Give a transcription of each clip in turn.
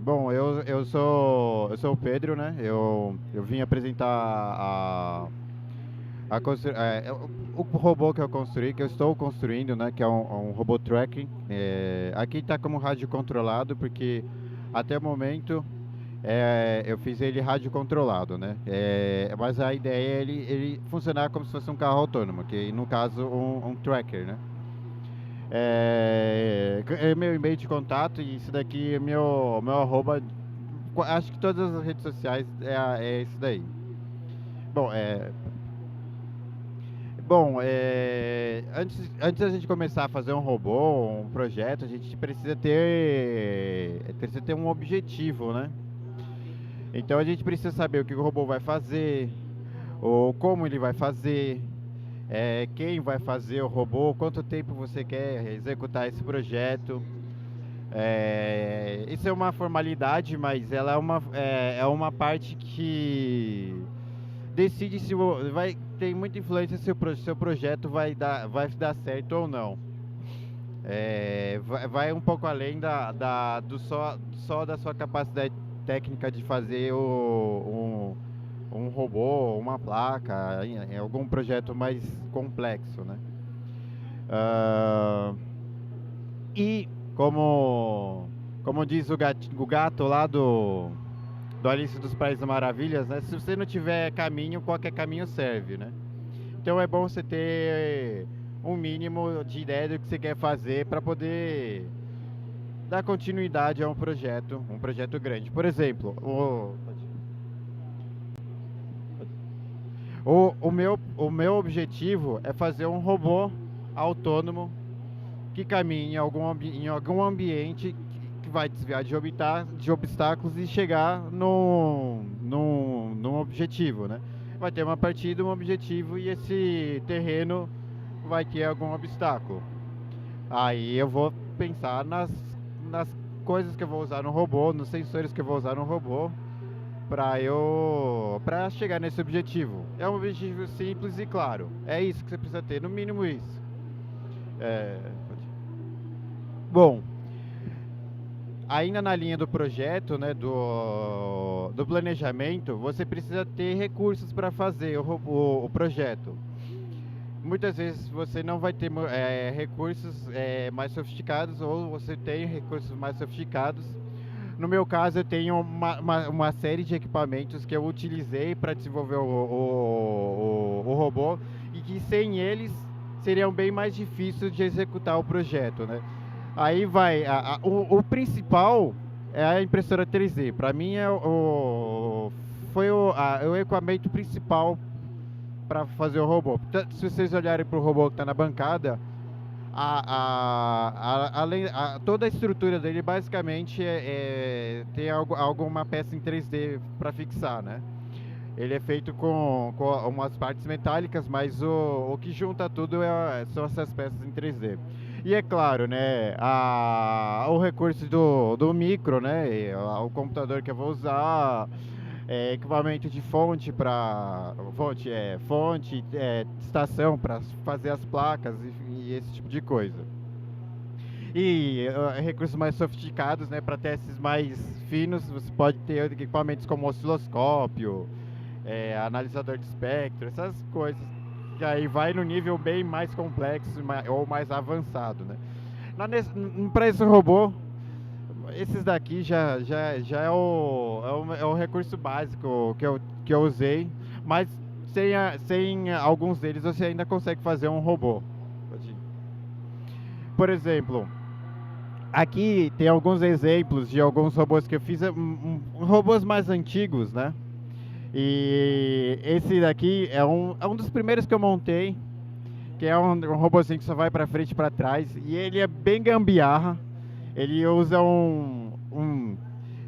Bom, eu sou o Pedro, né? Eu vim apresentar o robô que eu construí, que eu estou construindo, né? Que é um robô tracking. Aqui está como rádio controlado, porque até o momento eu fiz ele rádio controlado, né? Mas a ideia é ele funcionar como se fosse um carro autônomo, que no caso um tracker, né? É meu e-mail de contato e isso daqui é meu arroba. Acho que todas as redes sociais é isso daí. Bom, antes da gente começar a fazer um robô, um projeto, a gente precisa ter um objetivo, né? Então a gente precisa saber o que o robô vai fazer, ou como ele vai fazer, quem vai fazer o robô, quanto tempo você quer executar esse projeto. Isso é uma formalidade, mas ela é uma parte que decide se vai tem muita influência se o seu projeto vai dar certo ou não. Vai um pouco além só da sua capacidade técnica de fazer um robô, uma placa, em algum projeto mais complexo, né? Ah, e como diz o gato lá do Alice dos Países Maravilhas, né? Se você não tiver caminho, qualquer caminho serve, né? Então é bom você ter um mínimo de ideia do que você quer fazer para poder dar continuidade a um projeto grande. Por exemplo, o meu objetivo é fazer um robô autônomo que caminhe em algum ambiente que vai desviar de obstáculos e chegar num objetivo, né? Vai ter uma partida, um objetivo e esse terreno vai ter algum obstáculo. Aí eu vou pensar nas coisas que eu vou usar no robô, nos sensores que eu vou usar no robô, para chegar nesse objetivo. É um objetivo simples e claro. É isso que você precisa ter, no mínimo isso. É, Bom, ainda na linha do projeto, né, do planejamento, você precisa ter recursos para fazer o projeto. Muitas vezes você não vai ter recursos mais sofisticados ou você tem recursos mais sofisticados. No meu caso, eu tenho uma série de equipamentos que eu utilizei para desenvolver o robô e que sem eles seriam bem mais difíceis de executar o projeto, né? Aí vai, o principal é a impressora 3D. Para mim foi o equipamento principal para fazer o robô. Se vocês olharem para o robô que está na bancada, toda a estrutura dele basicamente tem alguma peça em 3D para fixar, né? Ele é feito com umas partes metálicas, mas o que junta tudo são essas peças em 3D. E é claro, né, o recurso do micro, né, o computador que eu vou usar, equipamento de estação para fazer as placas e esse tipo de coisa. E recursos mais sofisticados, né, para testes mais finos, você pode ter equipamentos como osciloscópio, analisador de espectro, essas coisas. Que aí vai no nível bem mais complexo ou mais avançado, né? Para esse robô, esses daqui já é o recurso básico que eu usei, mas sem alguns deles você ainda consegue fazer um robô. Por exemplo, aqui tem alguns exemplos de alguns robôs que eu fiz, robôs mais antigos, né? E esse daqui é um dos primeiros que eu montei, que é um robôzinho que só vai pra frente e pra trás. E ele é bem gambiarra. Ele usa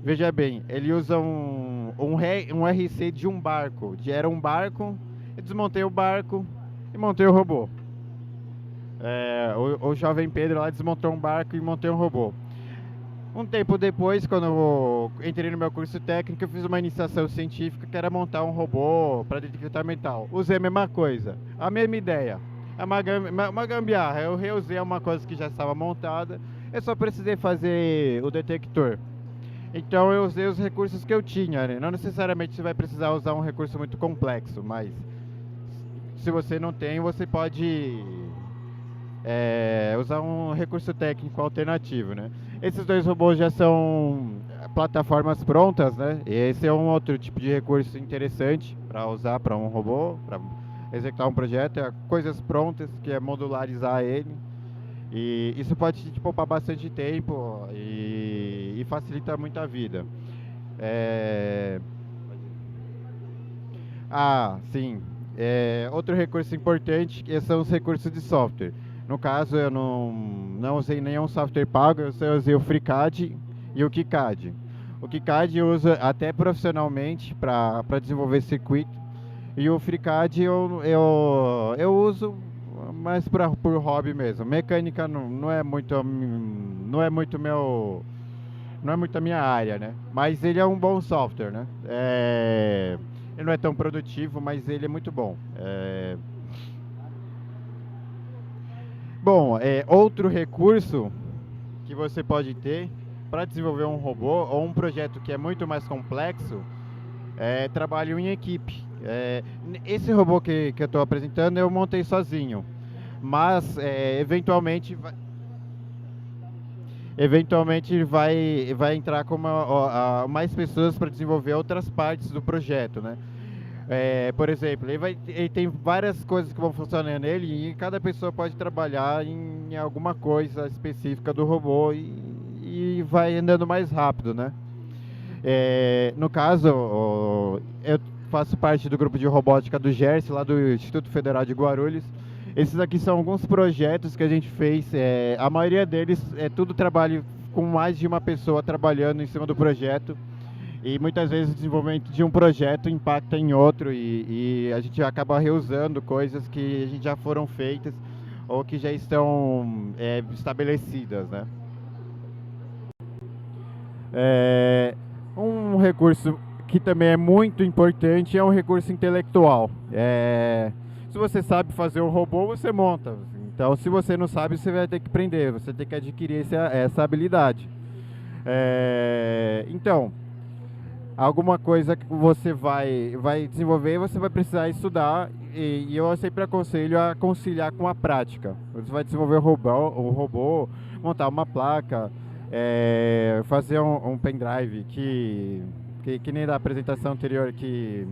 veja bem, ele usa um RC de um barco. Era um barco, eu desmontei o barco e montei o robô. O jovem Pedro lá desmontou um barco e montei um robô. Um tempo depois, quando eu entrei no meu curso técnico, eu fiz uma iniciação científica que era montar um robô para detectar metal. Usei a mesma coisa, a mesma ideia. É uma gambiarra, eu reusei uma coisa que já estava montada, eu só precisei fazer o detector. Então eu usei os recursos que eu tinha, né? Não necessariamente você vai precisar usar um recurso muito complexo, mas se você não tem, você pode usar um recurso técnico alternativo, né? Esses dois robôs já são plataformas prontas, né? E esse é um outro tipo de recurso interessante para usar para um robô, para executar um projeto, é coisas prontas, que é modularizar ele. E isso pode te poupar bastante tempo e facilita muito a vida. É... Ah, sim. Outro recurso importante que são os recursos de software. No caso, eu não usei nenhum software pago, eu só usei o FreeCAD e o KiCad. O KiCad eu uso até profissionalmente para desenvolver circuito. E o FreeCAD eu uso mais por hobby mesmo. Mecânica não é muito, não é muito meu, não é muito a minha área, né? Mas ele é um bom software, né? Ele não é tão produtivo, mas ele é muito bom. Bom, outro recurso que você pode ter para desenvolver um robô ou um projeto que é muito mais complexo é trabalho em equipe. Esse robô que eu estou apresentando eu montei sozinho, mas eventualmente vai entrar com mais pessoas para desenvolver outras partes do projeto, né? Por exemplo, ele tem várias coisas que vão funcionar nele e cada pessoa pode trabalhar em alguma coisa específica do robô e vai andando mais rápido, né? No caso, eu faço parte do grupo de robótica do GERS, lá do Instituto Federal de Guarulhos. Esses aqui são alguns projetos que a gente fez. A maioria deles é tudo trabalho com mais de uma pessoa trabalhando em cima do projeto. E muitas vezes o desenvolvimento de um projeto impacta em outro e a gente acaba reusando coisas que já foram feitas ou que já estão estabelecidas, né? Um recurso que também é muito importante é um recurso intelectual. Se você sabe fazer um robô, você monta. Então, se você não sabe, você vai ter que aprender, você tem que adquirir essa habilidade. Então, alguma coisa que você vai desenvolver, você vai precisar estudar e eu sempre aconselho a conciliar com a prática. Você vai desenvolver um robô, montar uma placa, fazer um pendrive que nem da apresentação anterior que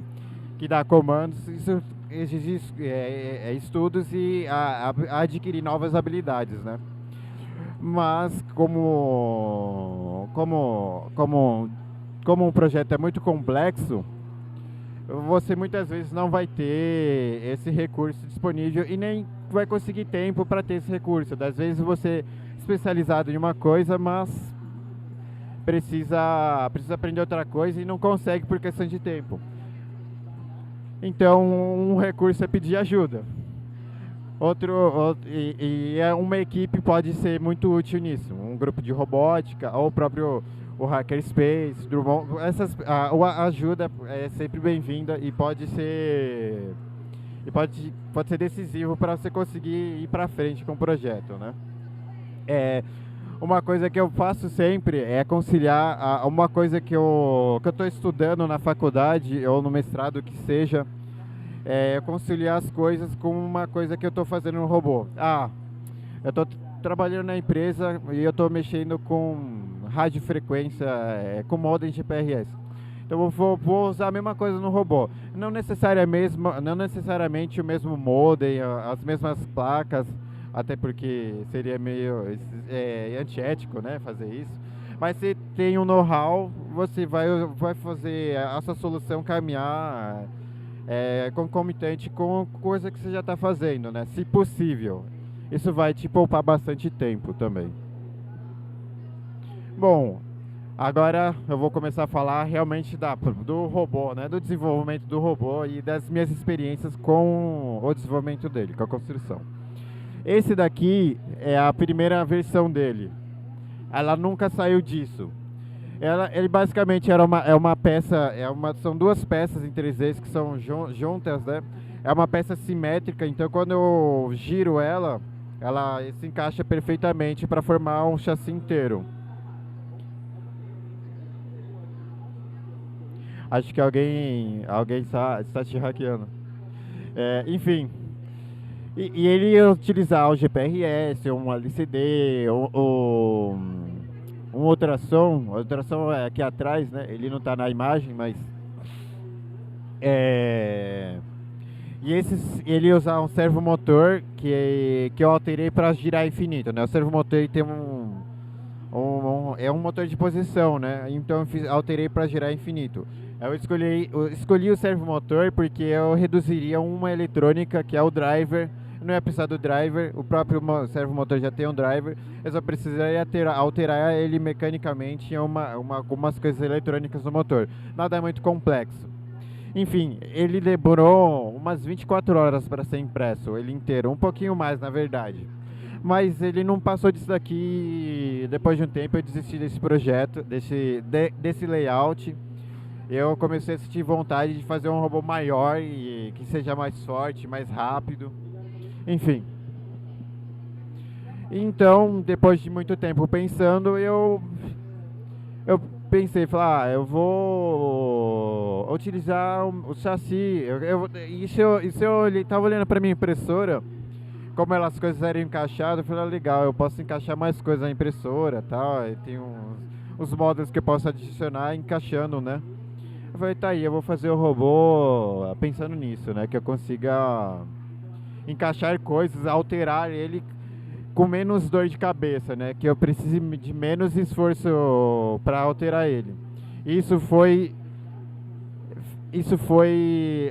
dá comandos, isso exige estudos e adquirir novas habilidades, né? Mas como um projeto é muito complexo, você muitas vezes não vai ter esse recurso disponível e nem vai conseguir tempo para ter esse recurso. Às vezes você é especializado em uma coisa, mas precisa aprender outra coisa e não consegue por questão de tempo. Então, um recurso é pedir ajuda. Uma equipe pode ser muito útil nisso. Um grupo de robótica ou o próprio o Hackerspace, Drummond, a ajuda é sempre bem-vinda e pode ser decisivo para você conseguir ir para frente com o projeto, né? Uma coisa que eu faço sempre é conciliar uma coisa que eu estou estudando na faculdade ou no mestrado que seja, conciliar as coisas com uma coisa que eu estou fazendo no robô. Eu estou trabalhando na empresa e eu estou mexendo com radiofrequência, com modem GPRS. Então eu vou usar a mesma coisa no robô. Não necessariamente o mesmo modem, as mesmas placas, até porque seria meio antiético, né, fazer isso. Mas se tem um know-how, você vai fazer a sua solução caminhar concomitante com coisa que você já está fazendo, né? Se possível. Isso vai te poupar bastante tempo também. Bom, agora eu vou começar a falar realmente do robô, né? Do desenvolvimento do robô e das minhas experiências com o desenvolvimento dele, com a construção. Esse daqui é a primeira versão dele. ela nunca saiu disso. Ele basicamente é uma peça, são duas peças em 3D que são juntas, né? É uma peça simétrica, então quando eu giro ela se encaixa perfeitamente para formar um chassi inteiro. Acho que alguém está te hackeando. Enfim. E ele ia utilizar o GPRS, um LCD, um ultrassom. O ultrassom é aqui atrás, né? Ele não está na imagem, mas... E ele ia usar um servomotor que eu alterei para girar infinito, né? O servomotor ele tem é um motor de posição, né? Então eu alterei para girar infinito. Eu escolhi o servomotor porque eu reduziria uma eletrônica que é o driver. Não ia precisar do driver, o próprio servomotor já tem um driver. Eu só precisaria alterar ele mecanicamente em algumas coisas eletrônicas no motor. Nada muito complexo. Enfim, ele demorou umas 24 horas para ser impresso, ele inteiro, um pouquinho mais na verdade. Mas ele não passou disso daqui. Depois de um tempo eu desisti desse projeto, desse layout. Eu comecei a sentir vontade de fazer um robô maior e que seja mais forte, mais rápido. Enfim. Então, depois de muito tempo pensando, eu pensei, eu vou utilizar o chassi. Ele estava olhando para minha impressora, como as coisas eram encaixadas, eu falei, legal, eu posso encaixar mais coisas na impressora, tal, e tem uns módulos que eu posso adicionar encaixando, né? Eu falei, tá aí, eu vou fazer o robô pensando nisso, né? Que eu consiga encaixar coisas, alterar ele com menos dor de cabeça, né? Que eu precise de menos esforço para alterar ele. Isso foi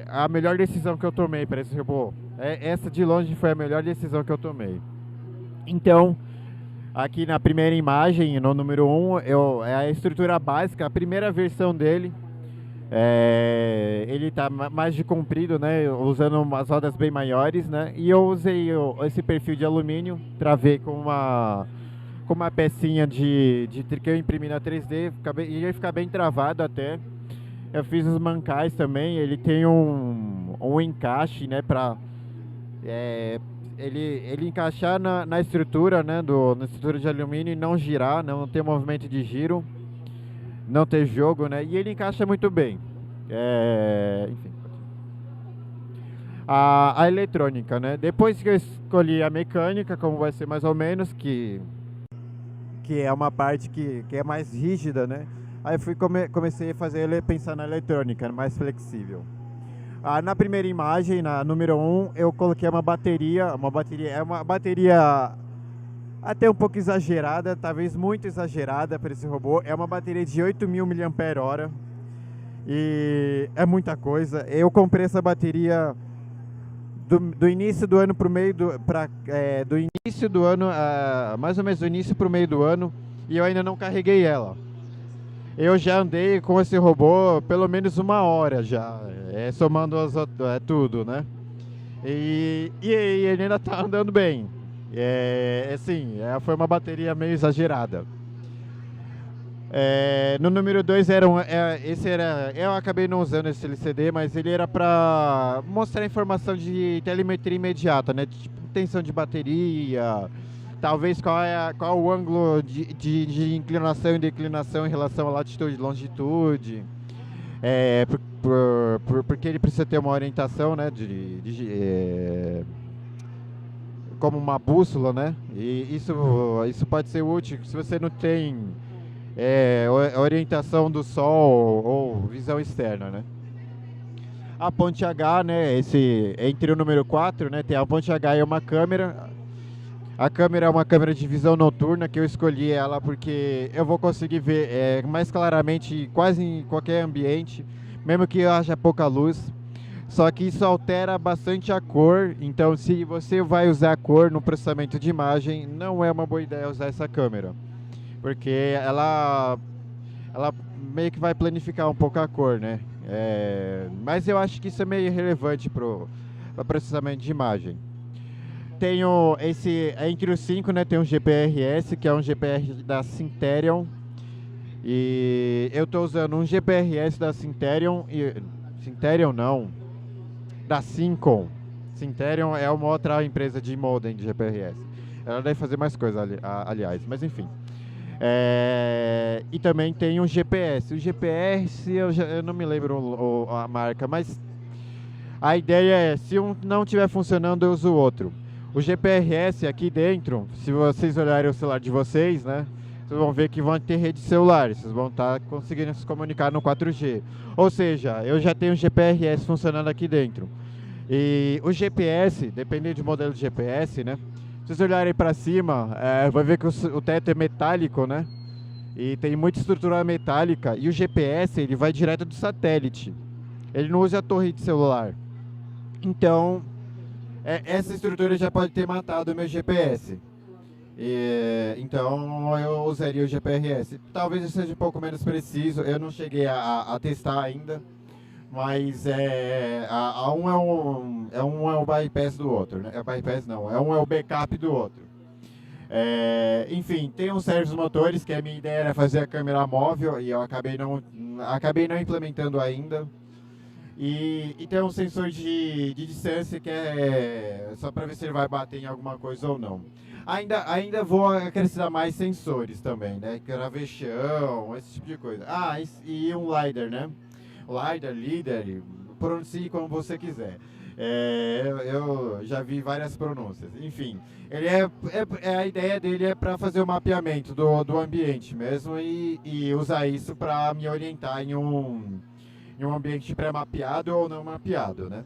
a melhor decisão que eu tomei para esse robô. Essa de longe foi a melhor decisão que eu tomei. Então, aqui na primeira imagem, no número 1, é a estrutura básica, a primeira versão dele. Ele está mais de comprido, né, usando umas rodas bem maiores, né, e eu usei esse perfil de alumínio, travei com uma pecinha que eu imprimi na 3D, ia ficar bem travado até. Eu fiz os mancais também, ele tem um encaixe, né, para ele encaixar na estrutura, né, na estrutura de alumínio e não girar, não ter movimento de giro. Não ter jogo, né? E ele encaixa muito bem. Enfim. A eletrônica, né? Depois que eu escolhi a mecânica, como vai ser mais ou menos, que é uma parte que é mais rígida, né? Aí comecei a pensar na eletrônica, mais flexível. Na primeira imagem, na número 1, eu coloquei uma bateria. É uma bateria até um pouco exagerada, talvez muito exagerada para esse robô. É uma bateria de 8.000 mAh e é muita coisa. Eu comprei essa bateria do início do ano para o meio do início do ano, mais ou menos do início para o meio do ano, e eu ainda não carreguei ela. Eu já andei com esse robô pelo menos 1 hora já, somando tudo, né? E ele ainda está andando bem. Foi uma bateria meio exagerada. No número 2 eu acabei não usando esse LCD, mas ele era para mostrar informação de telemetria imediata, né? Tipo, tensão de bateria, talvez qual o ângulo de inclinação e declinação em relação à latitude e longitude. Porque ele precisa ter uma orientação, né? Como uma bússola, né? E isso pode ser útil se você não tem orientação do sol ou visão externa, né? A ponte H, né? Entre o número 4, né? Tem a ponte H e uma câmera. A câmera é uma câmera de visão noturna que eu escolhi ela porque eu vou conseguir ver mais claramente quase em qualquer ambiente, mesmo que haja pouca luz. Só que isso altera bastante a cor, então se você vai usar cor no processamento de imagem, não é uma boa ideia usar essa câmera. Porque ela meio que vai planificar um pouco a cor, né? Mas eu acho que isso é meio irrelevante para processamento de imagem. tenho esse, entre os 5, né, tem um GPRS, que é um GPR da Cinterion. E eu tô usando um GPRS da Cinterion e Cinterion não, da Syncon. Cinterion é uma outra empresa de modem de GPRS. Ela deve fazer mais coisas, aliás, mas enfim. E também tem um GPS. O GPS eu não me lembro a marca, mas a ideia é, se um não estiver funcionando, eu uso o outro. O GPRS aqui dentro, se vocês olharem o celular de vocês, né, vocês vão ver que vão ter rede celular, vocês vão estar conseguindo se comunicar no 4G. Ou seja, eu já tenho o GPRS funcionando aqui dentro. E o GPS, dependendo do modelo de GPS, né, se vocês olharem para cima, vai ver que o teto é metálico, né, e tem muita estrutura metálica, e o GPS ele vai direto do satélite. Ele não usa a torre de celular. Então, essa estrutura já pode ter matado o meu GPS. Então, eu usaria o GPRS. Talvez eu seja um pouco menos preciso, eu não cheguei a testar ainda, mas um é o bypass do outro, né? Bypass não, um é o backup do outro. Enfim, tem uns servos motores, que a minha ideia era fazer a câmera móvel, e eu acabei não implementando ainda. E tem um sensor de distância que é só para ver se ele vai bater em alguma coisa ou não. Ainda vou acrescentar mais sensores também, né? Gravechão, esse tipo de coisa. E um LiDAR, né? LiDAR, pronuncie como você quiser. Eu já vi várias pronúncias. Enfim, ele a ideia dele é para fazer o mapeamento do ambiente mesmo e usar isso para me orientar em um ambiente pré-mapeado ou não mapeado, né?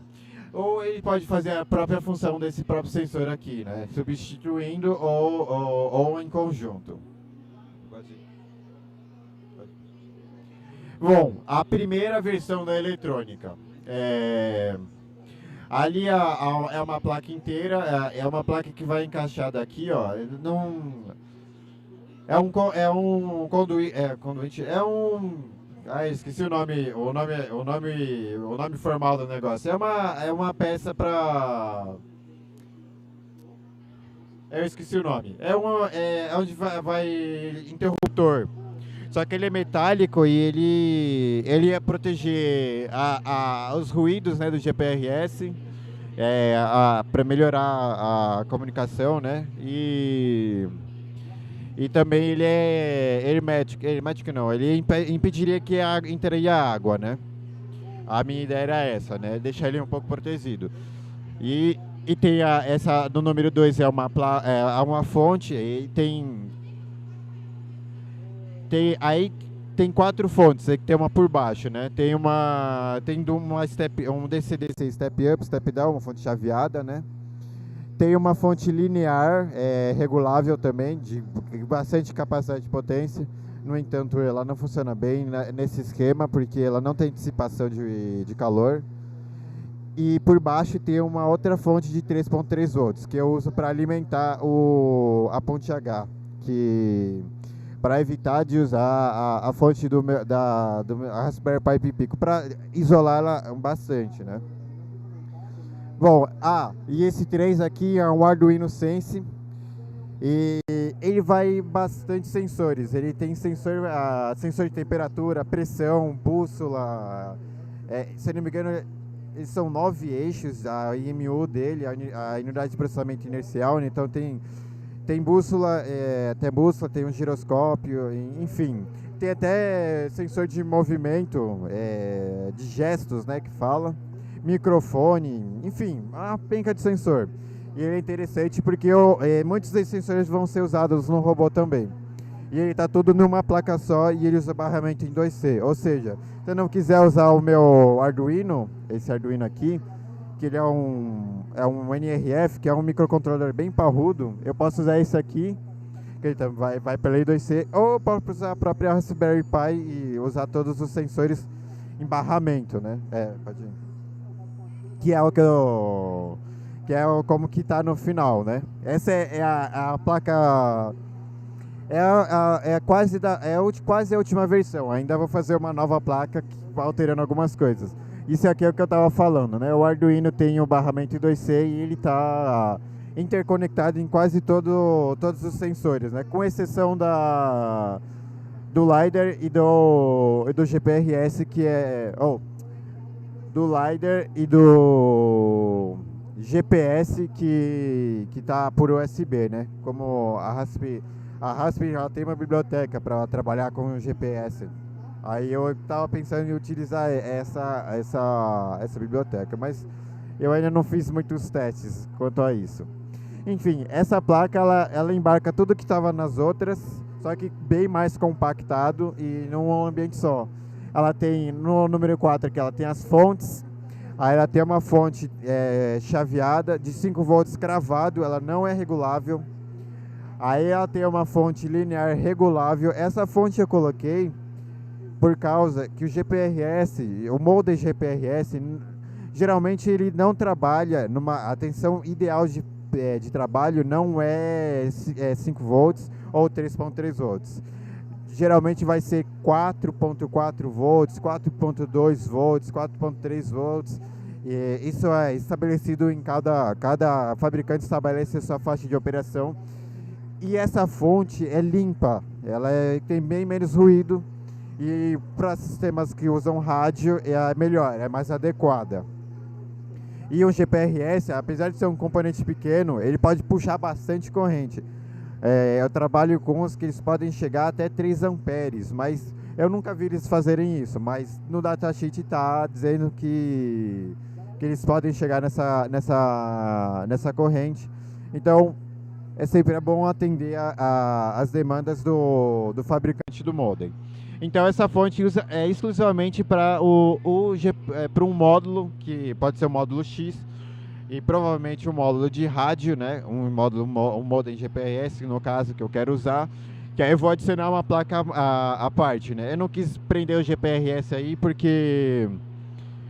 Ou ele pode fazer a própria função desse próprio sensor aqui, né? Substituindo ou em conjunto. Bom, a primeira versão da eletrônica. Ali é uma placa inteira, é uma placa que vai encaixada aqui, ó. Conduíte, esqueci o nome formal do negócio. É uma peça para. Eu esqueci o nome. É onde vai interruptor. Só que ele é metálico e ele ia proteger os ruídos, né, do GPRS, para melhorar a comunicação, né? E também ele é hermético não, ele impediria que entraria água, né? A minha ideia era essa, né? Deixar ele um pouco protegido. E tem essa, no número 2 é uma fonte, e aí tem 4 fontes, que tem uma por baixo, né? Tem um DC-DC step up, step down, uma fonte chaveada, né? Tem uma fonte linear, regulável também, de bastante capacidade de potência. No entanto, ela não funciona bem nesse esquema, porque ela não tem dissipação de calor. E por baixo tem uma outra fonte de 3.3 volts, que eu uso para alimentar a ponte H, para evitar de usar a fonte do Raspberry Pi Pico, para isolá-la bastante, né? Bom, e esse 3 aqui é um Arduino Sense, e ele vai bastante sensores. Ele tem sensor de temperatura, pressão, bússola, se não me engano, eles são 9 eixos, a IMU dele, a unidade de processamento inercial, né? Então tem bússola, tem um giroscópio, enfim. Tem até sensor de movimento, de gestos, né, que fala. Microfone, enfim, uma penca de sensor. E ele é interessante porque muitos desses sensores vão ser usados no robô também. E ele está tudo numa placa só e ele usa barramento em 2C. Ou seja, se eu não quiser usar o meu Arduino, esse Arduino aqui, que ele é um NRF, que é um microcontroller bem parrudo, eu posso usar esse aqui, que ele vai pela I2C, ou eu posso usar a própria Raspberry Pi e usar todos os sensores em barramento, né? Pode ir. Que é como que tá no final, né? Essa é a placa, quase a última versão. Ainda vou fazer uma nova placa que vai alterando algumas coisas. Isso aqui é o que eu tava falando, né? O Arduino tem o barramento em 2C e interconectado em quase todos os sensores, né? Com exceção do LiDAR e do GPRS, que é... do LiDAR e do GPS que tá por USB, né? Como a Rasp já tem uma biblioteca para trabalhar com o GPS. Aí eu tava pensando em utilizar essa biblioteca, mas eu ainda não fiz muitos testes quanto a isso. Enfim, essa placa ela embarca tudo que estava nas outras, só que bem mais compactado e num ambiente só. Ela tem, no número 4 aqui, ela tem as fontes. Aí ela tem uma fonte chaveada de 5 volts cravado, ela não é regulável. Aí ela tem uma fonte linear regulável. Essa fonte eu coloquei por causa que o GPRS, o modem GPRS, geralmente ele não trabalha a tensão ideal de trabalho não é 5 volts ou 3.3 volts. Geralmente vai ser 4.4 volts, 4.2 volts, 4.3 volts. E isso é estabelecido em cada fabricante estabelece a sua faixa de operação. E essa fonte é limpa, ela tem bem menos ruído e para sistemas que usam rádio é melhor, é mais adequada. E o GPRS, apesar de ser um componente pequeno, ele pode puxar bastante corrente. Eu trabalho com os que eles podem chegar até 3 amperes, mas eu nunca vi eles fazerem isso. Mas no datasheet está dizendo que eles podem chegar nessa corrente. Então é sempre bom atender as demandas do fabricante do modem. Então essa fonte é exclusivamente para um módulo, que pode ser um módulo X, e provavelmente um módulo de rádio, né? Um modem GPRS, no caso, que eu quero usar, que aí eu vou adicionar uma placa à parte, né? Eu não quis prender o GPRS aí porque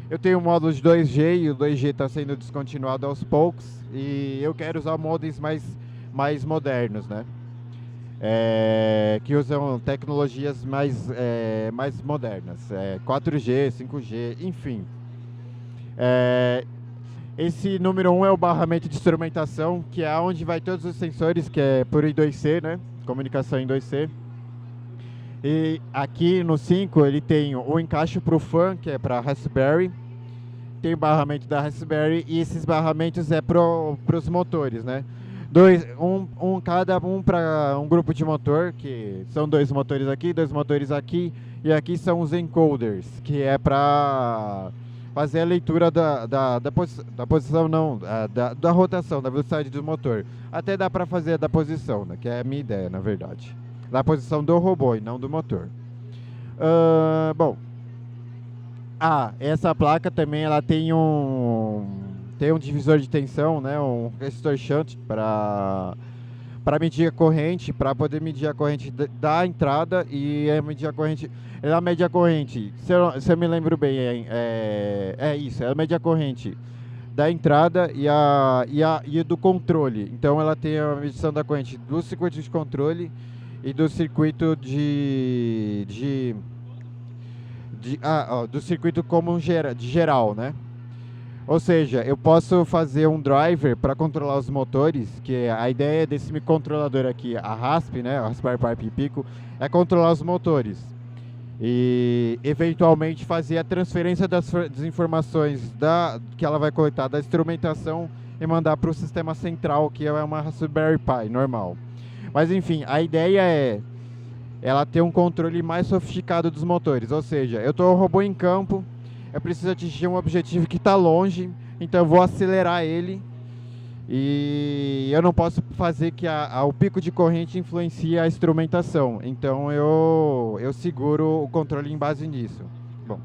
eu tenho um módulo de 2G e o 2G está sendo descontinuado aos poucos e eu quero usar modems mais modernos, né? Que usam tecnologias mais modernas, 4G, 5G, enfim. Esse número 1 é o barramento de instrumentação, que é onde vai todos os sensores, que é por I2C, né? Comunicação em 2C. E aqui no 5 ele tem o encaixe para o fan, que é para Raspberry. Tem o barramento da Raspberry e esses barramentos é para os motores, né? Cada um para um grupo de motor, que são 2 motores aqui, 2 motores aqui. E aqui são os encoders, que é para fazer a leitura da posição, não, da rotação, da velocidade do motor. Até dá para fazer da posição, né, que é a minha ideia, na verdade. Da posição do robô e não do motor. Bom, essa placa também ela tem um divisor de tensão, né, um resistor shunt para medir a corrente, para poder medir a corrente da entrada e medir a corrente. Ela mede a corrente, se eu me lembro bem, isso, ela mede a corrente da entrada e do controle. Então ela tem a medição da corrente do circuito de controle e do circuito do circuito como de geral, né? Ou seja, eu posso fazer um driver para controlar os motores, que a ideia desse microcontrolador aqui, a RASP, né, a Raspberry Pi Pico, é controlar os motores. E eventualmente fazer a transferência das informações que ela vai coletar da instrumentação e mandar para o sistema central, que é uma Raspberry Pi normal. Mas enfim, a ideia é ela ter um controle mais sofisticado dos motores. Ou seja, eu estou o robô em campo, eu preciso atingir um objetivo que está longe, então eu vou acelerar ele e eu não posso fazer que o pico de corrente influencie a instrumentação. Então eu seguro o controle em base nisso. Bom,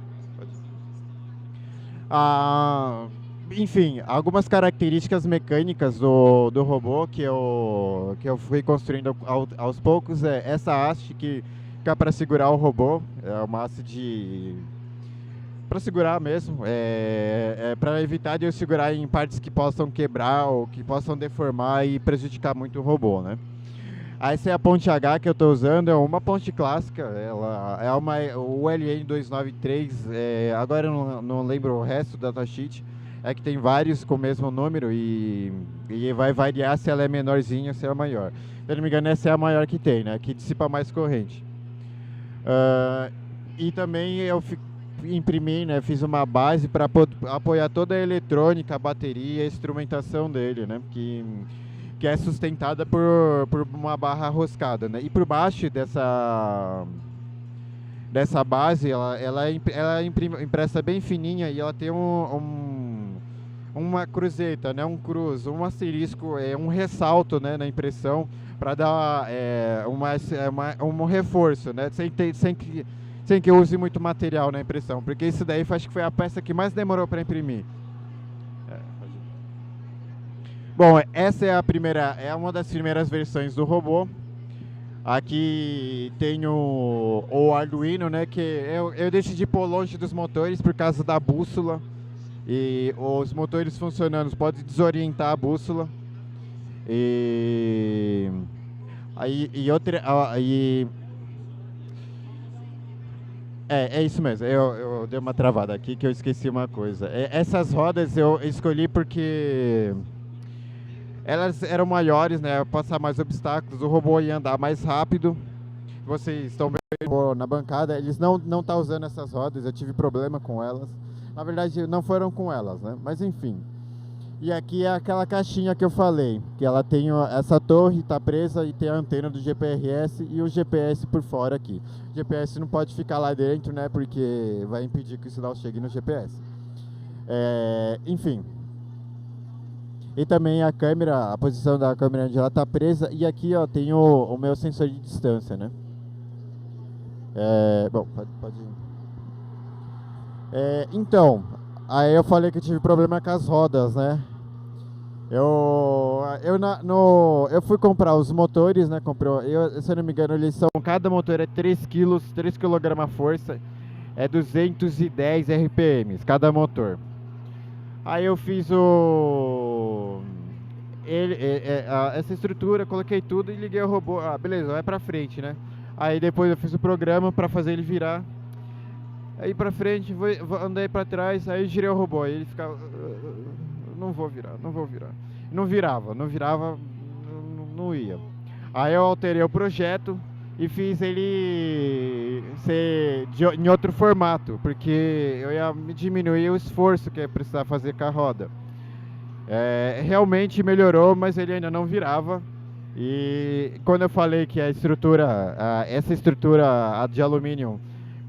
enfim, algumas características mecânicas do robô que eu fui construindo aos poucos é essa haste que é para segurar o robô, é uma haste para segurar mesmo, para evitar de eu segurar em partes que possam quebrar ou que possam deformar e prejudicar muito o robô, né? Essa é a ponte H que eu estou usando, é uma ponte clássica, ela é uma ULN 293, agora eu não lembro o resto do datasheet. É que tem vários com o mesmo número e vai variar se ela é menorzinha ou se é maior. Se eu não me engano, essa é a maior que tem, né? Que dissipa mais corrente. Ah, e também imprimi, né? Fiz uma base para apoiar toda a eletrônica, a bateria, a instrumentação dele, né? Que é sustentada por uma barra roscada, né? E por baixo dessa base, ela impressa bem fininha e ela tem uma cruzeta, né? Um cruz, um asterisco, um ressalto, né? Na impressão para dar um reforço, né? Sem que eu use muito material na impressão, porque isso daí acho que foi a peça que mais demorou para imprimir. Bom, essa é uma das primeiras versões do robô. Aqui tem o Arduino, né? Que eu decidi pôr longe dos motores por causa da bússola. E os motores funcionando podem desorientar a bússola. E aí e outra aí é isso mesmo. Eu dei uma travada aqui que eu esqueci uma coisa. Essas rodas eu escolhi porque elas eram maiores, né? Passar mais obstáculos, o robô ia andar mais rápido. Vocês estão vendo na bancada, eles não tá usando essas rodas, eu tive problema com elas. Na verdade, não foram com elas, né? Mas enfim. E aqui é aquela caixinha que eu falei, que ela tem essa torre, tá presa e tem a antena do GPRS e o GPS por fora aqui. O GPS não pode ficar lá dentro, né? Porque vai impedir que o sinal chegue no GPS. Enfim. E também a câmera, a posição da câmera onde ela tá presa. E aqui, ó, tem o meu sensor de distância, né? Bom, pode ir. Então, aí eu falei que eu tive problema com as rodas, né? Eu fui comprar os motores, né? Se eu não me engano, cada motor é 3 kg, 3 kg força, é 210 RPMs, cada motor. Aí eu fiz essa estrutura, coloquei tudo e liguei o robô. Ah, beleza, vai pra frente, né? Aí depois eu fiz o programa pra fazer ele virar. Aí pra frente, andei pra trás, aí girei o robô. Aí ele ficava... Não vou virar. Não virava, não ia. Aí eu alterei o projeto e fiz ele ser em outro formato, porque eu ia diminuir o esforço que ia precisar fazer com a roda. Realmente melhorou, mas ele ainda não virava. E quando eu falei que essa estrutura de alumínio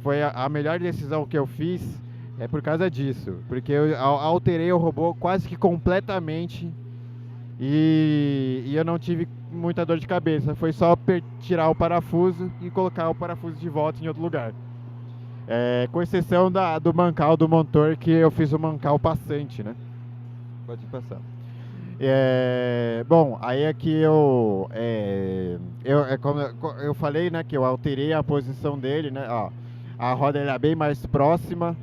foi a melhor decisão que eu fiz, é por causa disso. Porque eu alterei o robô quase que completamente e eu não tive muita dor de cabeça. Foi só tirar o parafuso e colocar o parafuso de volta em outro lugar. Com exceção do mancal do motor, que eu fiz o mancal passante, né? Pode passar. Bom, aí aqui como eu falei, né, que eu alterei a posição dele, né? Ó, a roda é bem mais próxima.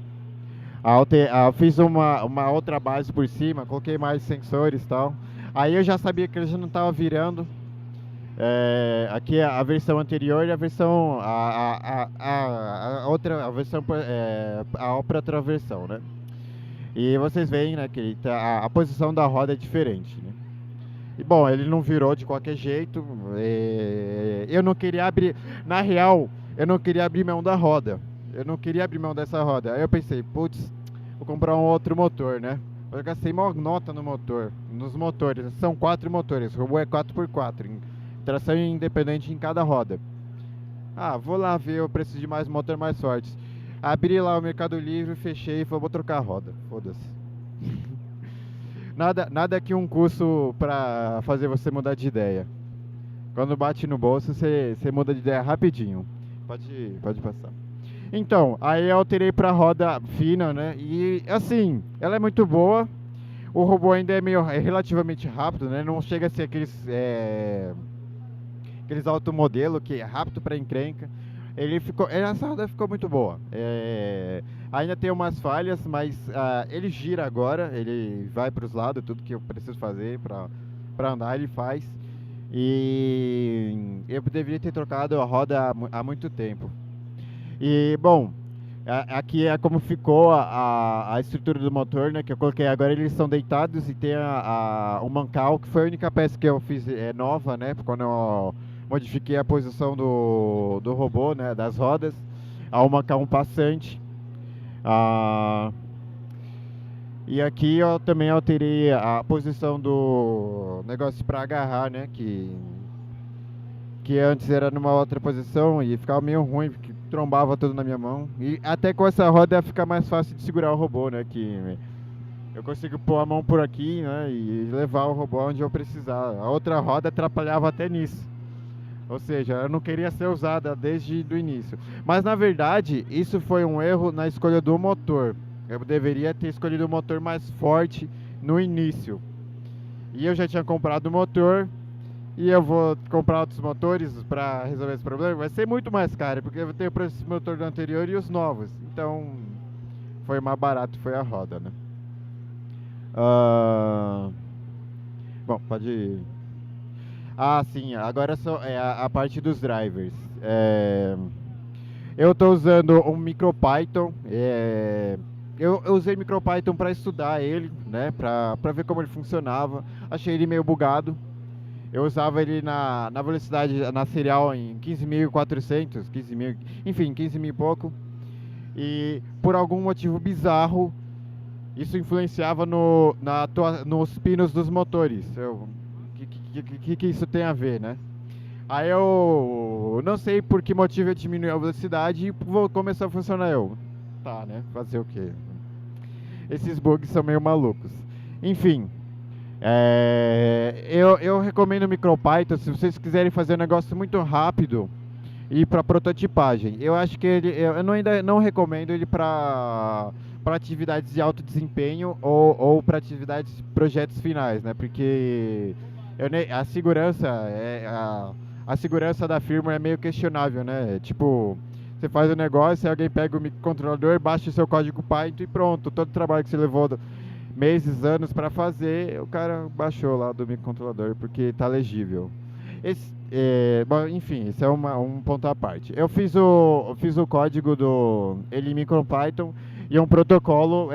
Fiz uma outra base por cima, coloquei mais sensores e tal. Aí eu já sabia que ele já não estava virando. Aqui é a versão anterior e a versão a outra a versão a outra versão, né? E vocês veem, né, que a posição da roda é diferente, né? E bom, ele não virou de qualquer jeito. Eu não queria abrir, na real, eu não queria abrir mão da roda. Eu não queria abrir mão dessa roda. Aí eu pensei, putz, vou comprar um outro motor, né? Eu gastei uma nota nos motores. São 4 motores, o robô é 4x4, tração independente em cada roda. Vou lá ver, eu preciso de mais motor mais fortes. Abri lá o Mercado Livre, fechei e falei, vou trocar a roda. Foda-se. Nada que um curso pra fazer você mudar de ideia. Quando bate no bolso, você muda de ideia rapidinho. Pode passar. Então, aí eu alterei pra roda fina, né? E assim, ela é muito boa. O robô ainda é relativamente rápido, né? Não chega a ser aqueles automodelo que é rápido pra encrenca. Essa roda ficou muito boa. Ainda tem umas falhas, mas ele gira agora, ele vai para os lados, tudo que eu preciso fazer para andar ele faz. E eu deveria ter trocado a roda há muito tempo. E bom, Aqui é como ficou a estrutura do motor, né? Que eu coloquei. Agora eles são deitados e tem o mancal, que foi a única peça que eu fiz nova, né? Quando eu modifiquei a posição do robô, né? Das rodas. Há um mancal um passante. Ah, e aqui eu também alterei a posição do negócio para agarrar, né? Que antes era numa outra posição e ficava meio ruim, porque trombava tudo na minha mão. E até com essa roda fica mais fácil de segurar o robô, né? Que eu consigo pôr a mão por aqui, né? E levar o robô onde eu precisar. A outra roda atrapalhava até nisso. Ou seja, eu não queria ser usada desde o início. Mas na verdade, isso foi um erro na escolha do motor. Eu deveria ter escolhido o motor mais forte no início. E eu já tinha comprado o motor, e eu vou comprar outros motores para resolver esse problema, vai ser muito mais caro, porque eu tenho o preço do motor do anterior e os novos. Então, foi mais barato, foi a roda, né? Ah, bom, pode ir. Ah, sim, agora é a parte dos drivers. Eu estou usando um MicroPython. Eu usei MicroPython para estudar ele, né? Para ver como ele funcionava. Achei ele meio bugado. Eu usava ele na velocidade, na serial em 15.400, 15 mil, enfim, 15 mil e pouco. E por algum motivo bizarro, isso influenciava nos pinos dos motores. O que isso tem a ver, né? Aí eu não sei por que motivo eu diminui a velocidade e começou a funcionar eu. Tá, né? Fazer o quê? Esses bugs são meio malucos. Enfim, eu recomendo o MicroPython se vocês quiserem fazer um negócio muito rápido e para prototipagem. Eu acho que ainda não recomendo ele para atividades de alto desempenho ou para atividades projetos finais, né? Porque a segurança a segurança da firma é meio questionável, né? Tipo, você faz um negócio e alguém pega o microcontrolador, baixa o seu código Python e pronto, todo o trabalho que você levou meses, anos para fazer, o cara baixou lá do microcontrolador porque tá legível. Bom, enfim, esse é um ponto à parte. Eu fiz o código do ele MicroPython e um protocolo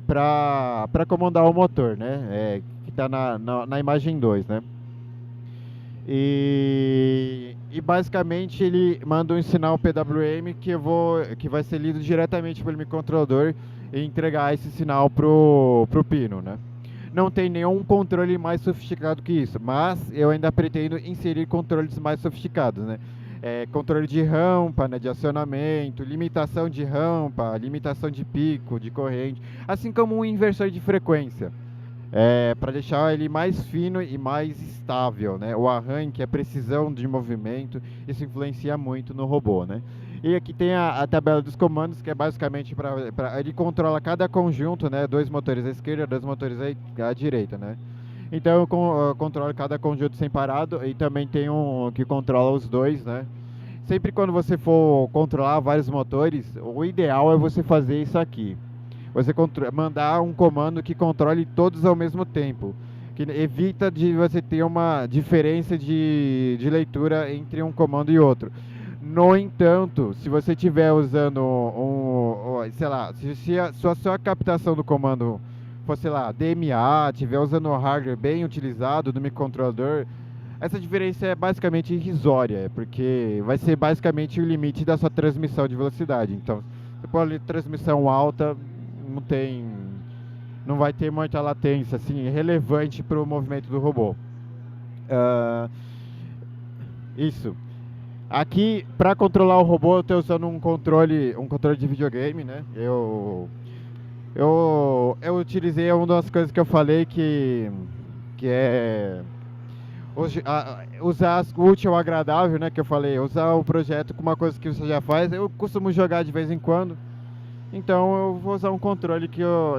para comandar o motor, né? Que está na imagem 2, né? E basicamente ele manda um sinal PWM que vai ser lido diretamente pelo microcontrolador e entregar esse sinal pro pino, né? Não tem nenhum controle mais sofisticado que isso, mas eu ainda pretendo inserir controles mais sofisticados, né? Controle de rampa, né, de acionamento, limitação de rampa, limitação de pico, de corrente, assim como um inversor de frequência. Para deixar ele mais fino e mais estável, né? O arranque, a precisão de movimento, isso influencia muito no robô, né? E aqui tem a tabela dos comandos, que é basicamente ele controla cada conjunto, né? 2 motores à esquerda, 2 motores à direita, né? Então eu controlo cada conjunto separado e também tem um que controla os dois, né? Sempre quando você for controlar vários motores, o ideal é você fazer isso aqui. Você mandar um comando que controle todos ao mesmo tempo, que evita de você ter uma diferença de leitura entre um comando e outro. No entanto, se você estiver usando sei lá, se a sua captação do comando for, sei lá, DMA, estiver usando um hardware bem utilizado do microcontrolador, essa diferença é basicamente irrisória, porque vai ser basicamente o limite da sua transmissão de velocidade. Então, você pode transmissão alta, não vai ter muita latência assim relevante para o movimento do robô. Isso. Aqui, para controlar o robô, eu estou usando um controle de videogame, né? Eu utilizei uma das coisas que eu falei que é usar o útil ao agradável, né? Que eu falei, usar o projeto com uma coisa que você já faz. Eu costumo jogar de vez em quando. Então eu vou usar um controle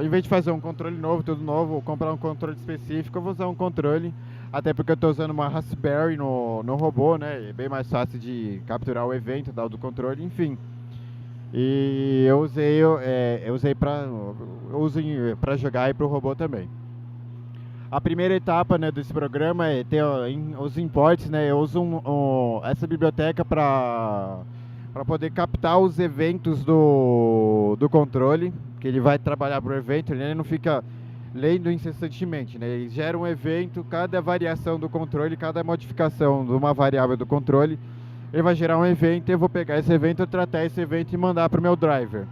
em vez de fazer um controle novo, tudo novo, ou comprar um controle específico, eu vou usar um controle, até porque eu estou usando uma Raspberry no robô, né? É bem mais fácil de capturar o evento do controle, enfim. E eu usei para jogar aí para o robô também. A primeira etapa, né, desse programa é ter os imports, né? Eu uso essa biblioteca para para poder captar os eventos do controle, que ele vai trabalhar para o evento, ele não fica lendo incessantemente, né? Ele gera um evento, cada variação do controle, cada modificação de uma variável do controle, ele vai gerar um evento, eu vou pegar esse evento, tratar esse evento e mandar para o meu driver.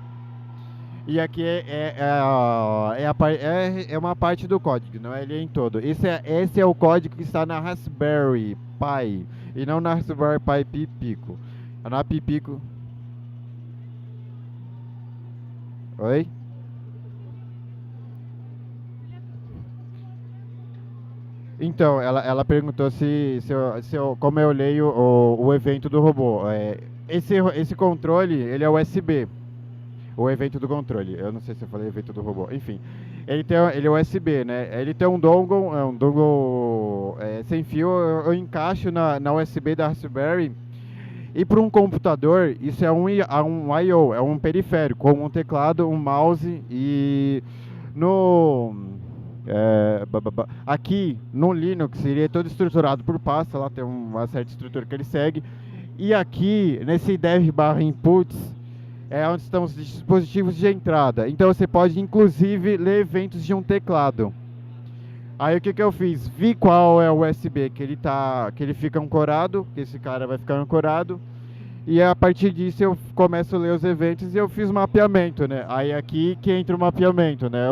E aqui é uma parte do código, não é ele em todo. Esse é o código que está na Raspberry Pi e não na Raspberry Pi Pico. Na Pi Pico. Oi? Então, ela perguntou como eu leio o evento do robô. Esse controle, ele é USB. O evento do controle. Eu não sei se eu falei evento do robô. Enfim, ele é USB, né? Ele tem um dongle sem fio. Eu encaixo na USB da Raspberry. E para um computador, isso é um I/O, é um periférico, com um teclado, um mouse e no aqui no Linux ele é todo estruturado por pasta, lá tem uma certa estrutura que ele segue. E aqui nesse dev/inputs é onde estão os dispositivos de entrada. Então você pode inclusive ler eventos de um teclado. Aí o que eu fiz? Vi qual é o USB que ele fica ancorado, que esse cara vai ficar ancorado. E a partir disso eu começo a ler os eventos e eu fiz mapeamento, né? Aí aqui que entra o mapeamento, né?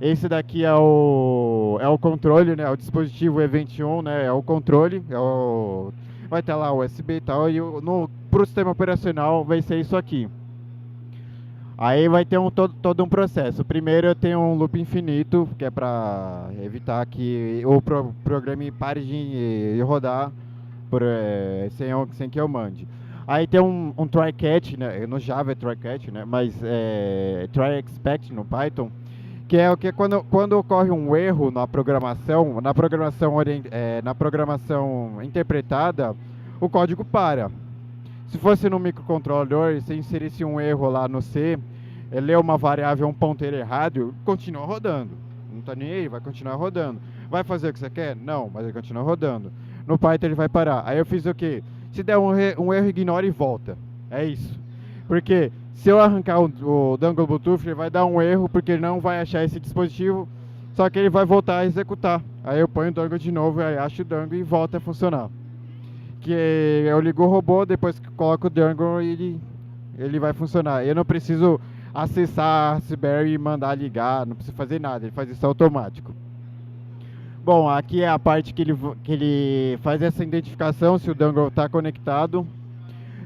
Esse daqui é o controle, né? O dispositivo Event1, né? É o controle, vai estar lá o USB e tal. E pro sistema operacional vai ser isso aqui. Aí vai ter todo um processo. Primeiro eu tenho um loop infinito, que é para evitar que o programa pare de rodar sem que eu mande. Aí tem um try-catch, né? No Java é try-catch, né? Mas try-expect no Python, que é o que quando ocorre um erro na programação interpretada, o código para. Se fosse no microcontrolador, se inserisse um erro lá no C, ele lê uma variável, um ponteiro errado, continua rodando. Não está nem aí, vai continuar rodando. Vai fazer o que você quer? Não, mas ele continua rodando. No Python ele vai parar. Aí eu fiz o quê? Se der um erro, ignora e volta. É isso. Porque se eu arrancar o dongle Bluetooth, ele vai dar um erro, porque ele não vai achar esse dispositivo, só que ele vai voltar a executar. Aí eu ponho o dongle de novo, aí acho o dongle e volta a funcionar. Que eu ligo o robô, depois que coloco o dongle, ele vai funcionar. Eu não preciso acessar a Raspberry e mandar ligar, não preciso fazer nada, ele faz isso automático. Bom, aqui é a parte que ele faz essa identificação se o dongle está conectado.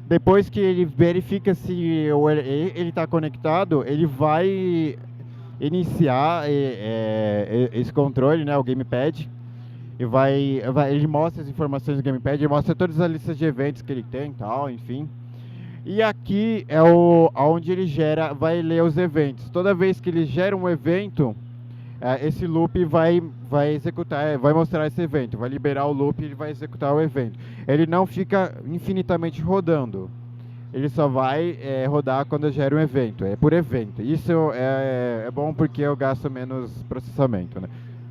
Depois que ele verifica se ele está conectado, ele vai iniciar esse controle, né, o gamepad. E ele mostra as informações do gamepad, ele mostra todas as listas de eventos que ele tem e tal, enfim. E aqui é onde ele vai ler os eventos. Toda vez que ele gera um evento, esse loop vai executar, vai mostrar esse evento, vai liberar o loop e ele vai executar o evento. Ele não fica infinitamente rodando, ele só vai rodar quando gera um evento, é por evento. Isso é bom porque eu gasto menos processamento, né?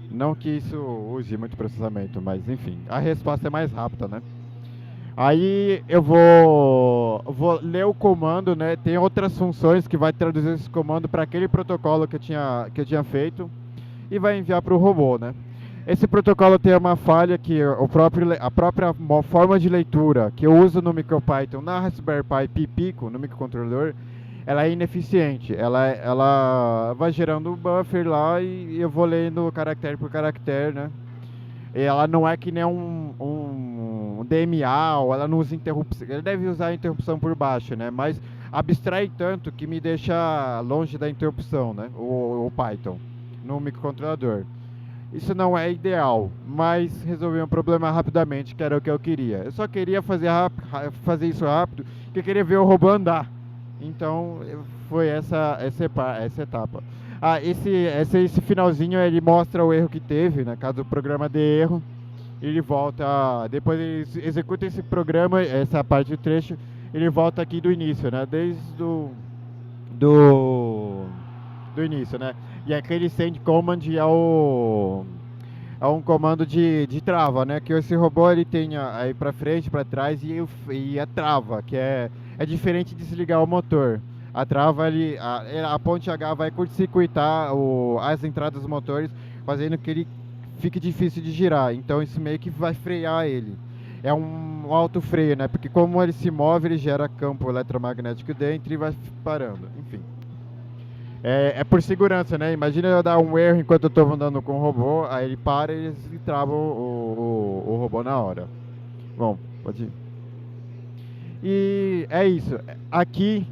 Não que isso use muito processamento, mas enfim, a resposta é mais rápida, né? Aí eu vou ler o comando, né? Tem outras funções que vai traduzir esse comando para aquele protocolo que eu tinha feito e vai enviar para o robô, né? Esse protocolo tem uma falha que a própria forma de leitura que eu uso no MicroPython na Raspberry Pi Pico, no microcontrolador, ela é ineficiente. Ela vai gerando um buffer lá e eu vou lendo caractere por caractere, né? E ela não é que nem um DMA, ou ela não usa interrupção. Ele deve usar a interrupção por baixo, né? Mas abstrai tanto que me deixa longe da interrupção, né? O Python no microcontrolador. Isso não é ideal, mas resolvi um problema rapidamente, que era o que eu queria. Eu só queria fazer isso rápido, porque eu queria ver o robô andar. Então foi essa etapa. Esse finalzinho ele mostra o erro que teve, né? Caso o programa dê erro, ele volta. Depois ele executa esse programa, essa parte do trecho, ele volta aqui do início, né? Desde do início, né? E aquele send command é um comando de trava, né? Que esse robô ele tem aí para frente, para trás e a trava, que é diferente de desligar o motor. A trava a ponte H vai curto-circuitar as entradas dos motores, fazendo que ele fique difícil de girar. Então isso meio que vai frear ele. É um alto freio, né? Porque como ele se move, ele gera campo eletromagnético dentro e vai parando. Enfim. É por segurança, né? Imagina eu dar um erro enquanto eu estou andando com o robô, aí ele para e eles travam o robô na hora. Bom, pode ir. E é isso. Aqui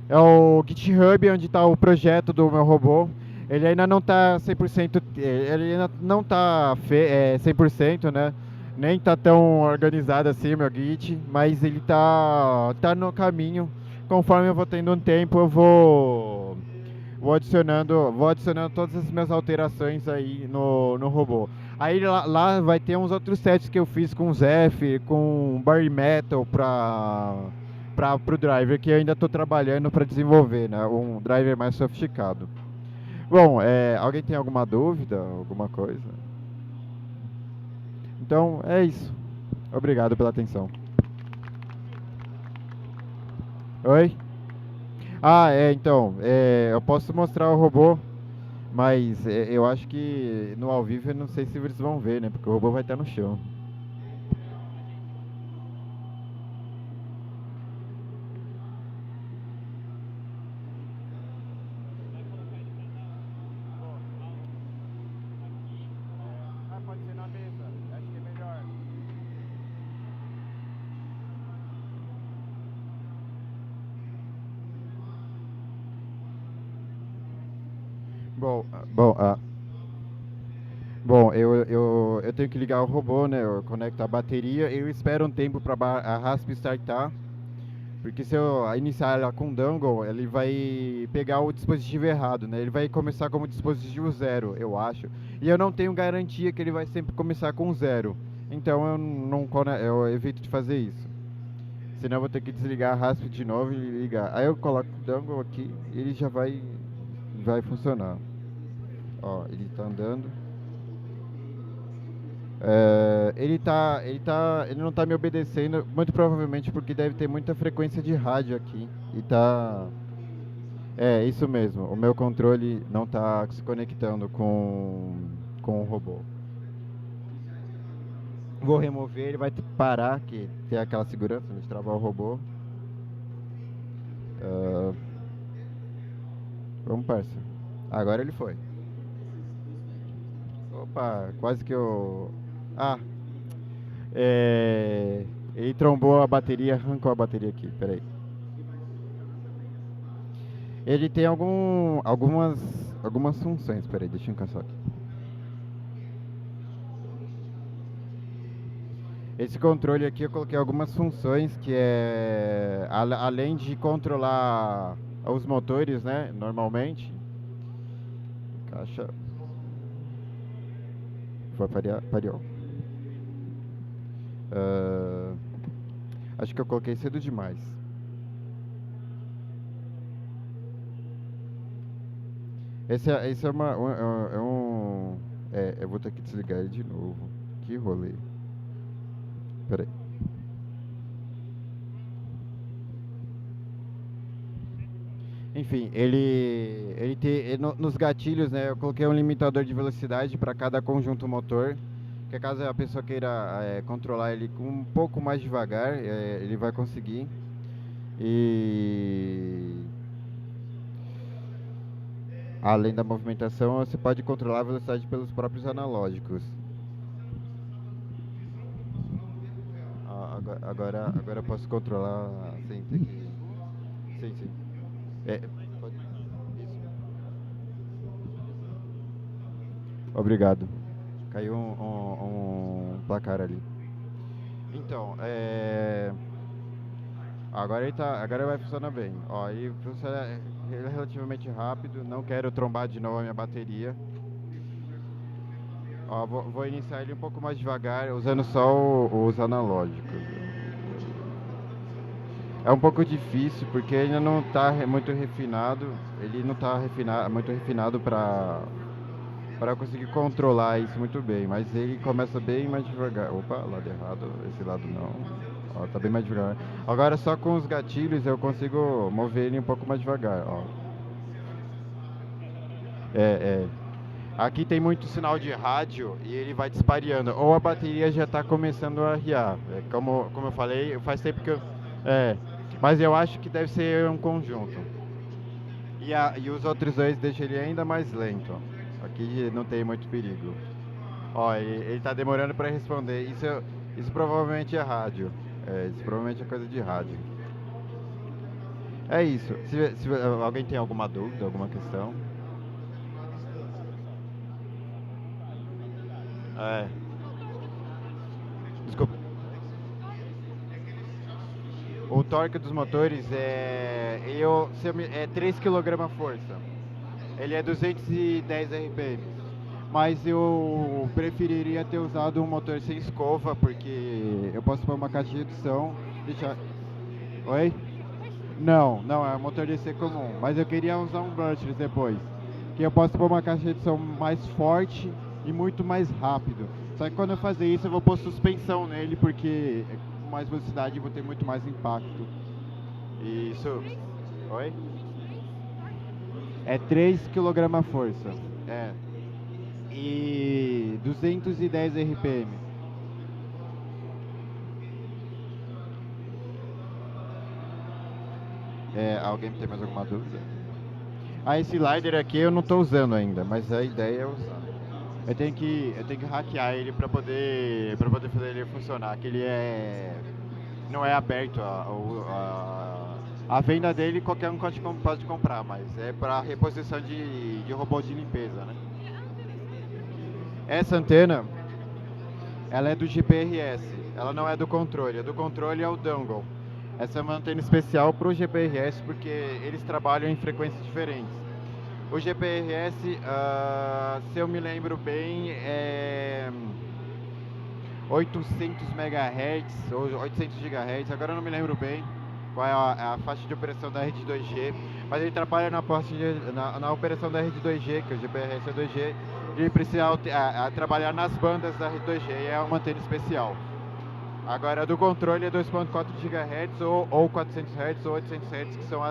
é o GitHub onde está o projeto do meu robô. Ele ainda não está 100%, ele ainda não está 100%, né? Nem está tão organizado assim o meu Git, mas ele tá no caminho. Conforme eu vou tendo um tempo, eu vou adicionando todas as minhas alterações aí no robô. Aí lá vai ter uns outros sets que eu fiz com Zephyr, com Bare Metal pro driver que eu ainda estou trabalhando para desenvolver, né? Um driver mais sofisticado. Bom, alguém tem alguma dúvida, alguma coisa? Então é isso. Obrigado pela atenção. Oi? Ah, então, eu posso mostrar o robô, mas eu acho que no ao vivo eu não sei se eles vão ver, né? Porque o robô vai estar no chão. Pode ser na mesa, acho que é melhor. Bom, bom, eu tenho que ligar o robô, né? Eu conecto a bateria, eu espero um tempo para a rasp startar, porque se eu iniciar ela com dangle, ele vai pegar o dispositivo errado, né? Ele vai começar como dispositivo zero, eu acho. E eu não tenho garantia que ele vai sempre começar com zero. Então eu evito de fazer isso. Senão eu vou ter que desligar a rasp de novo e ligar. Aí eu coloco o dangle aqui e ele já vai funcionar. Ó, ele tá andando. Ele não tá me obedecendo, muito provavelmente porque deve ter muita frequência de rádio aqui. E tá. É, isso mesmo. O meu controle não tá se conectando com o robô. Vou remover, ele vai parar, que tem aquela segurança de travar o robô. Ah, vamos, parça. Agora ele foi. Opa, quase que eu. Ah, ele trombou a bateria, arrancou a bateria aqui, peraí. Ele tem algumas funções, peraí, deixa eu encaixar aqui. Esse controle aqui eu coloquei algumas funções que além de controlar os motores, né, normalmente. Caixa. Foi pariu. Ah, acho que eu coloquei cedo demais. Esse é eu vou ter que desligar ele de novo. Que rolê. Peraí. Enfim, nos gatilhos, né, eu coloquei um limitador de velocidade para cada conjunto motor, que caso a pessoa queira controlar ele com um pouco mais devagar, ele vai conseguir. E além da movimentação, você pode controlar a velocidade pelos próprios analógicos. Agora eu posso controlar sem ter que. Sim, sim. É, isso. Obrigado. Caiu um placar ali. Então, agora vai funcionar bem. Ó, ele funciona relativamente rápido. Não quero trombar de novo a minha bateria. Ó, vou iniciar ele um pouco mais devagar, usando só os analógicos. É um pouco difícil porque ainda não está muito refinado. Ele não está muito refinado para para conseguir controlar isso muito bem. Mas ele começa bem mais devagar. Opa, lado errado, esse lado não. Ó, tá bem mais devagar. Agora só com os gatilhos eu consigo mover ele um pouco mais devagar, ó. É. Aqui tem muito sinal de rádio e ele vai disparando. Ou a bateria já está começando a arriar. É, como eu falei, faz tempo que eu. É. Mas eu acho que deve ser um conjunto. E os outros dois deixam ele ainda mais lento. Aqui não tem muito perigo. Ó, ele tá demorando para responder. Isso provavelmente é rádio. É, isso provavelmente é coisa de rádio. É isso. Se alguém tem alguma dúvida, alguma questão? É. Desculpa. O torque dos motores é 3 kg força. Ele é 210 RPM. Mas eu preferiria ter usado um motor sem escova, porque eu posso pôr uma caixinha de som. Deixa. Oi? Não, é um motor DC comum. Mas eu queria usar um brushless depois. Que eu posso pôr uma caixa de som mais forte e muito mais rápido. Só que quando eu fazer isso, eu vou pôr suspensão nele, porque com mais velocidade eu vou ter muito mais impacto. Isso. Oi? É 3 kg força. É. E 210 RPM. É, alguém tem mais alguma dúvida? Ah, esse slider aqui eu não estou usando ainda, mas a ideia é usar. Eu tenho que hackear ele para poder fazer ele funcionar. Que ele não é aberto a venda dele, qualquer um pode comprar, mas é para reposição de robô de limpeza, né? Essa antena, ela é do GPRS, ela não é do controle. A do controle é o dongle. Essa é uma antena especial para o GPRS porque eles trabalham em frequências diferentes. O GPRS, se eu me lembro bem, é 800 MHz ou 800 GHz, agora eu não me lembro bem qual é a faixa de operação da rede 2G, mas ele trabalha na operação da rede 2G, que o GPRS é 2G, ele precisa trabalhar nas bandas da rede 2G, e é uma antena especial. Agora, do controle é 2.4 GHz ou 400 Hz ou 800 Hz, que são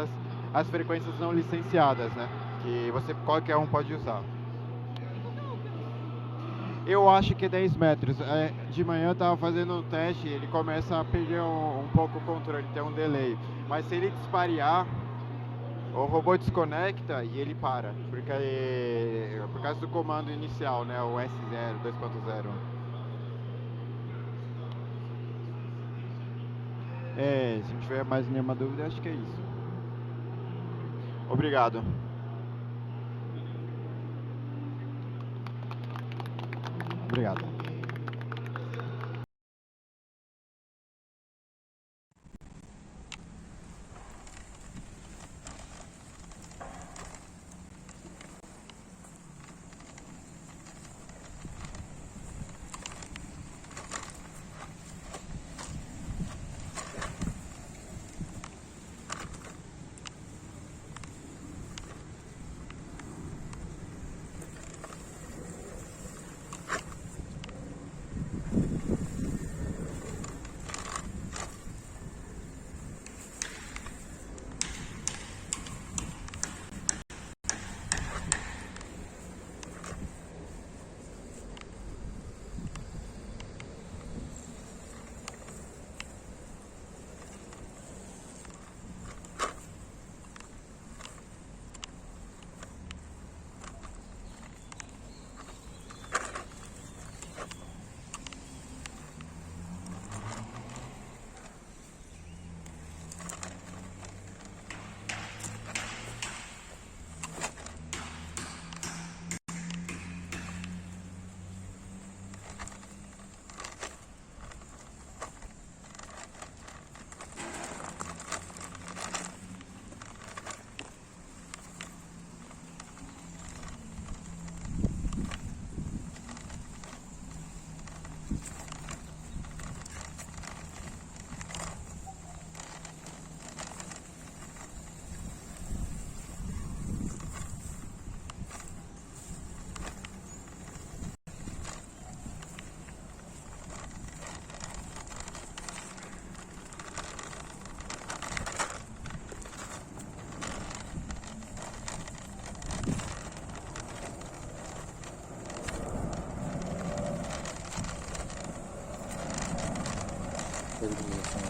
as frequências não licenciadas, né? Que qualquer um pode usar. Eu acho que é 10 metros. De manhã eu tava fazendo um teste, ele começa a perder um pouco o controle, tem um delay. Mas se ele disparear, o robô desconecta e ele para. Por causa do comando inicial, né? O S0, 2.0. Se não tiver mais nenhuma dúvida, acho que é isso. Obrigado. Obrigado. coisa de direção.